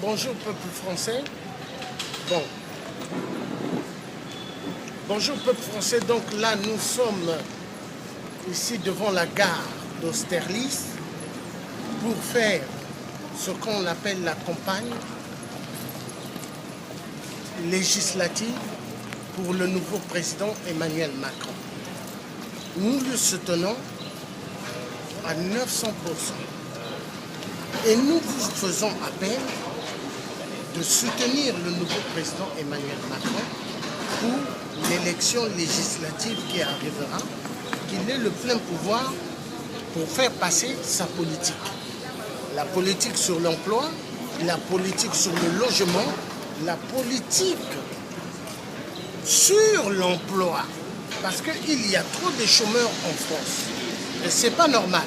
Bonjour peuple français. Bon. Bonjour peuple français. Donc là, nous sommes ici devant la gare d'Austerlitz pour faire ce qu'on appelle la campagne législative pour le nouveau président Emmanuel Macron. Nous le soutenons à 900%. Et nous vous faisons appel de soutenir le nouveau président Emmanuel Macron pour l'élection législative qui arrivera, qu'il ait le plein pouvoir pour faire passer sa politique. La politique sur l'emploi, la politique sur le logement, la politique sur l'emploi. Parce qu'il y a trop de chômeurs en France. Et ce n'est pas normal.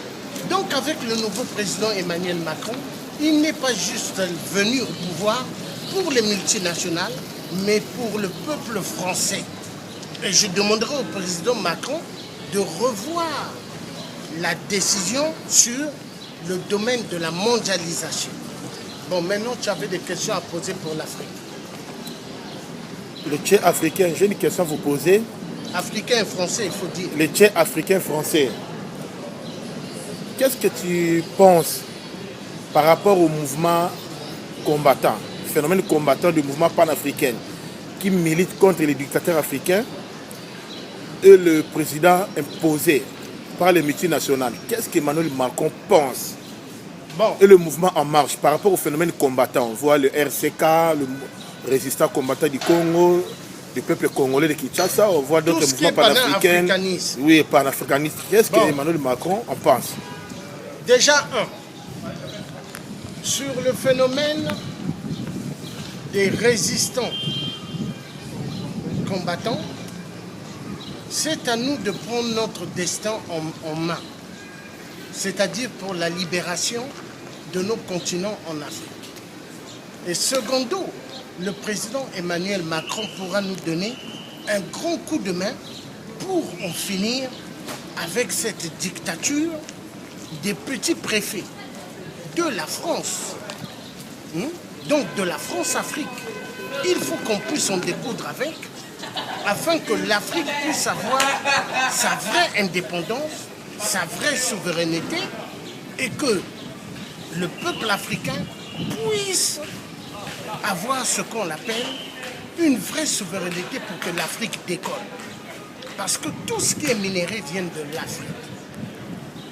Donc avec le nouveau président Emmanuel Macron, il n'est pas juste venu au pouvoir pour les multinationales, mais pour le peuple français. Et je demanderai au président Macron de revoir la décision sur le domaine de la mondialisation. Bon, maintenant tu avais des questions à poser pour l'Afrique. Le Tchad africain, j'ai une question à vous poser. Africain et français, il faut dire. Le Tchad africain français. Qu'est-ce que tu penses par rapport au mouvement combattant, phénomène combattant du mouvement panafricain qui milite contre les dictateurs africains et le président imposé par les multinationales? Qu'est-ce qu'Emmanuel Macron pense? Bon. Et le mouvement En Marche par rapport au phénomène combattant? On voit le RCK, le résistant combattant du Congo, du peuple congolais de Kinshasa, on voit d'autres mouvements panafricains. Oui, panafricanistes. Qu'est-ce qu'Emmanuel Macron en pense? Déjà, sur le phénomène des résistants combattants, c'est à nous de prendre notre destin en main, c'est-à-dire pour la libération de nos continents en Afrique. Et secondo, le président Emmanuel Macron pourra nous donner un grand coup de main pour en finir avec cette dictature des petits préfets de la France, donc de la France-Afrique. Il faut qu'on puisse en découdre avec, afin que l'Afrique puisse avoir sa vraie indépendance, sa vraie souveraineté, et que le peuple africain puisse avoir ce qu'on appelle une vraie souveraineté pour que l'Afrique décolle. Parce que tout ce qui est minéré vient de l'Afrique.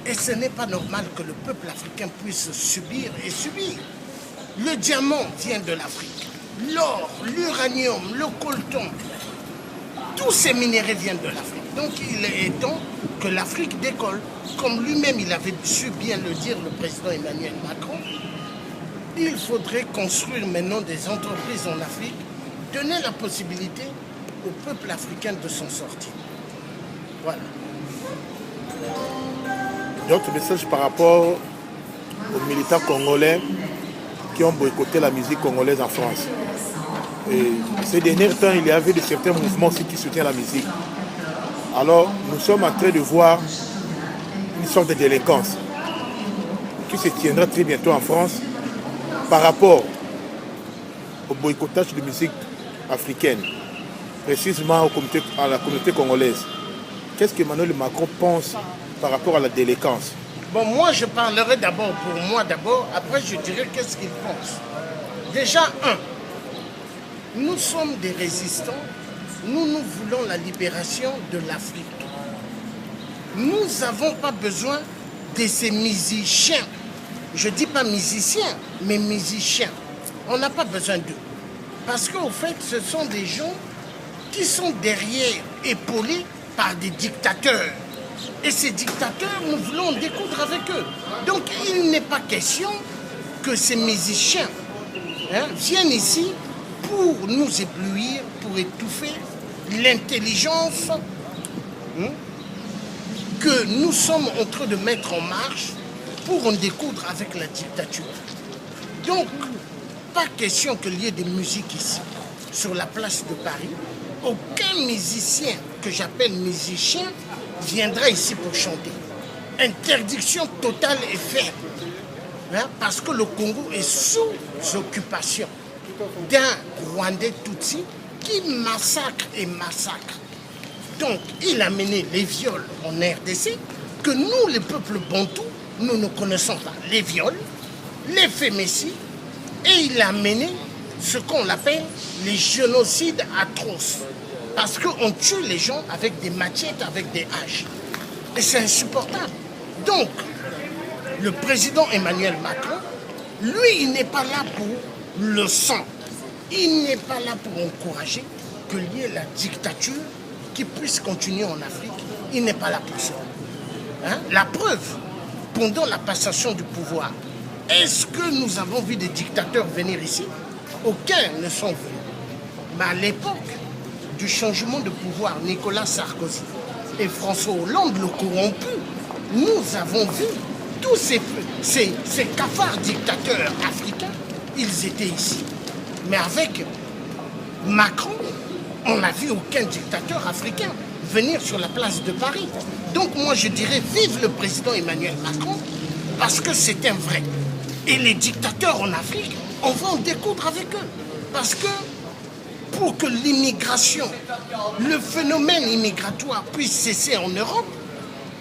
Et ce n'est pas normal que le peuple africain puisse subir et subir. Le diamant vient de l'Afrique. L'or, l'uranium, le coltan, tous ces minéraux viennent de l'Afrique. Donc il est temps que l'Afrique décolle. Comme lui-même il avait su bien le dire, le président Emmanuel Macron, il faudrait construire maintenant des entreprises en Afrique, donner la possibilité au peuple africain de s'en sortir. Voilà. D'autres messages par rapport aux militants congolais qui ont boycotté la musique congolaise en France. Et ces derniers temps, il y avait de certains mouvements aussi qui soutiennent la musique. Alors, nous sommes en train de voir une sorte de délinquance qui se tiendra très bientôt en France par rapport au boycottage de musique africaine, précisément à la communauté congolaise. Qu'est-ce qu'Emmanuel Macron pense par rapport à la délinquance? Bon, moi je parlerai d'abord pour moi d'abord, après je dirai qu'est-ce qu'il pense. Déjà, nous sommes des résistants, nous voulons la libération de l'Afrique. Nous n'avons pas besoin de ces musiciens. Je ne dis pas musiciens, mais musiciens. On n'a pas besoin d'eux. Parce qu'au fait, ce sont des gens qui sont derrière, épaulés par des dictateurs. Et ces dictateurs, nous voulons découdre avec eux. Donc il n'est pas question que ces musiciens viennent ici pour nous éblouir, pour étouffer l'intelligence que nous sommes en train de mettre en marche pour en découdre avec la dictature. Donc, pas question qu'il y ait des musiques ici, sur la place de Paris. Aucun musicien que j'appelle musicien viendra ici pour chanter. Interdiction totale et ferme. Parce que le Congo est sous occupations d'un Rwandais Tutsi qui massacre et massacre. Donc, il a mené les viols en RDC que nous, les peuples bantous, nous ne connaissons pas. Les viols, les fémicides, et il a mené ce qu'on appelle les génocides atroces. Parce qu'on tue les gens avec des machettes, avec des haches. Et c'est insupportable. Donc, le président Emmanuel Macron, lui, il n'est pas là pour le sang. Il n'est pas là pour encourager qu'il y ait la dictature qui puisse continuer en Afrique. Il n'est pas là pour ça. Hein? La preuve, pendant la passation du pouvoir, est-ce que nous avons vu des dictateurs venir ici? Aucun ne sont venus. Mais à l'époque du changement de pouvoir, Nicolas Sarkozy et François Hollande, le corrompu, nous avons vu tous ces cafards dictateurs africains, ils étaient ici. Mais avec Macron, on n'a vu aucun dictateur africain venir sur la place de Paris. Donc moi je dirais vive le président Emmanuel Macron, parce que c'est un vrai. Et les dictateurs en Afrique, on va en découdre avec eux. Parce que pour que l'immigration, le phénomène immigratoire puisse cesser en Europe,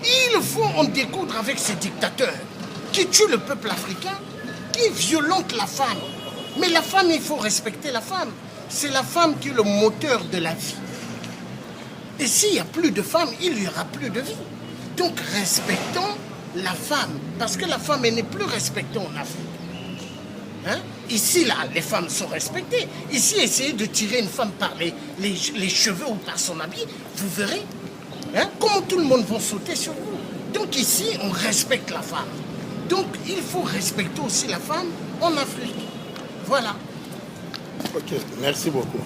il faut en découdre avec ces dictateurs qui tuent le peuple africain, qui violentent la femme. Mais la femme, il faut respecter la femme. C'est la femme qui est le moteur de la vie. Et s'il n'y a plus de femmes, il n'y aura plus de vie. Donc respectons la femme, parce que la femme, elle n'est plus respectée en Afrique. Hein? Ici, là, les femmes sont respectées. Ici, essayez de tirer une femme par les cheveux ou par son habit, vous verrez hein, comment tout le monde va sauter sur vous. Donc ici, on respecte la femme. Donc il faut respecter aussi la femme en Afrique. Voilà. Ok, merci beaucoup.